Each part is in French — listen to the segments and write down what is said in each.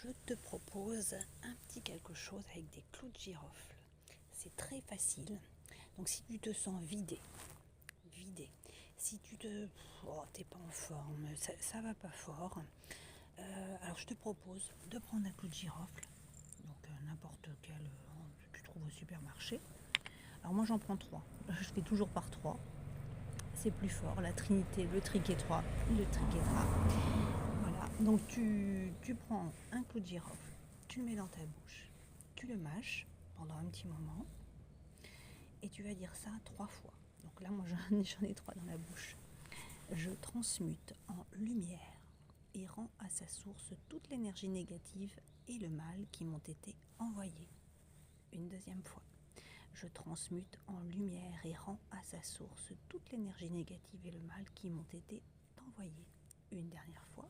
je te propose un petit quelque chose avec des clous de girofle. C'est très facile. Donc si tu te sens vidé, si tu t'es pas en forme, ça va pas fort, alors je te propose de prendre un clou de girofle, donc n'importe quel que tu trouves au supermarché. Alors moi j'en prends 3, je fais toujours par 3. C'est plus fort, la trinité, le triquetra, Voilà, donc tu prends un clou de girofle, tu le mets dans ta bouche, tu le mâches pendant un petit moment et tu vas dire ça 3 fois. Donc là, moi j'en ai 3 dans la bouche. Je transmute en lumière et rends à sa source toute l'énergie négative et le mal qui m'ont été envoyés. Une deuxième fois. Je transmute en lumière et rends à sa source toute l'énergie négative et le mal qui m'ont été envoyés. Une dernière fois.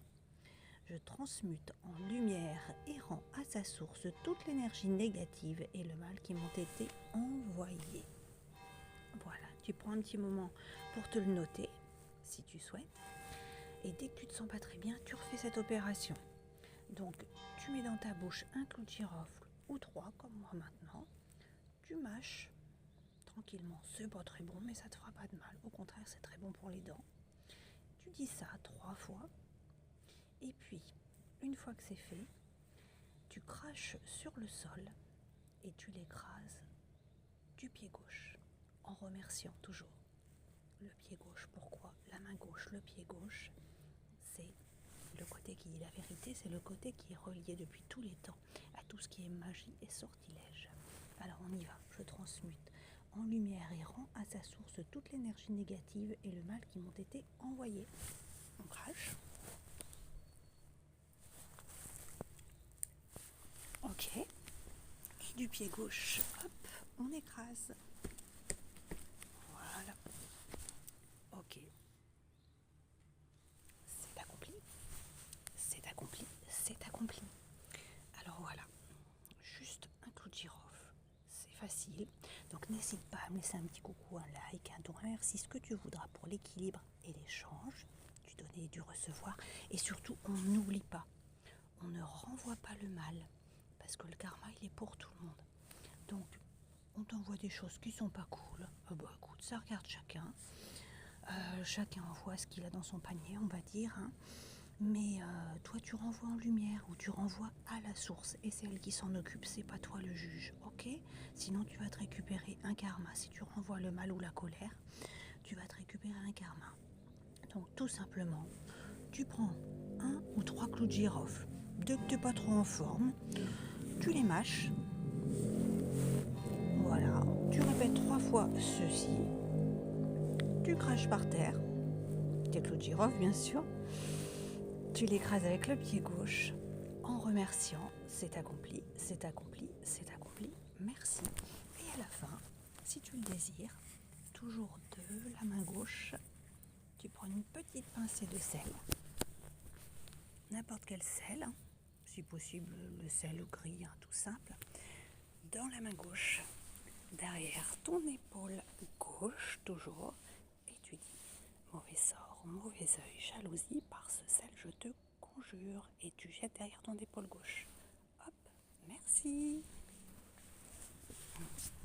Je transmute en lumière et rends à sa source toute l'énergie négative et le mal qui m'ont été envoyés. Voilà, tu prends un petit moment pour te le noter, si tu souhaites. Et dès que tu te sens pas très bien, tu refais cette opération. Donc, tu mets dans ta bouche un clou de girofle ou 3, comme moi maintenant. Tu mâches tranquillement. C'est pas très bon, mais ça te fera pas de mal. Au contraire, c'est très bon pour les dents. Tu dis ça 3 fois. Et puis, une fois que c'est fait, tu craches sur le sol et tu l'écrases du pied gauche, en remerciant toujours le pied gauche. Pourquoi? La main gauche, le pied gauche, c'est le côté qui dit la vérité, c'est le côté qui est relié depuis tous les temps à tout ce qui est magie et sortilège. Alors on y va, je transmute en lumière et rends à sa source toute l'énergie négative et le mal qui m'ont été envoyés. On crache. Ok. Et du pied gauche, hop, on écrase. Voilà. Ok. C'est accompli. C'est accompli. C'est accompli. Alors voilà. Juste un clou de girofle. C'est facile. Donc n'hésite pas à me laisser un petit coucou, un like, un don, un merci, ce que tu voudras pour l'équilibre et l'échange, du donner et du recevoir. Et surtout, on n'oublie pas. On ne renvoie pas le mal. Parce que le karma, il est pour tout le monde. Donc, on t'envoie des choses qui sont pas cool. Écoute, ça regarde chacun. Chacun envoie ce qu'il a dans son panier, on va dire. Mais toi, tu renvoies en lumière ou tu renvoies à la source. Et c'est elle qui s'en occupe, c'est pas toi le juge, ok? Sinon, tu vas te récupérer un karma. Si tu renvoies le mal ou la colère, tu vas te récupérer un karma. Donc, tout simplement, tu prends 1 ou 3 clous de girofle. Dès que tu n'es pas trop en forme, tu les mâches. Voilà, tu répètes 3 fois ceci. Tu craches par terre. Tes clous de girofle, bien sûr. Tu l'écrases avec le pied gauche en remerciant. C'est accompli, c'est accompli, c'est accompli. Merci. Et à la fin, si tu le désires, toujours de la main gauche, tu prends une petite pincée de sel. N'importe quel sel, si possible le sel gris, tout simple. Dans la main gauche, derrière ton épaule gauche toujours. Et tu dis, mauvais sort, mauvais œil, jalousie, par ce sel je te conjure. Et tu jettes derrière ton épaule gauche. Hop, merci.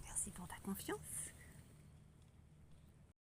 Merci pour ta confiance.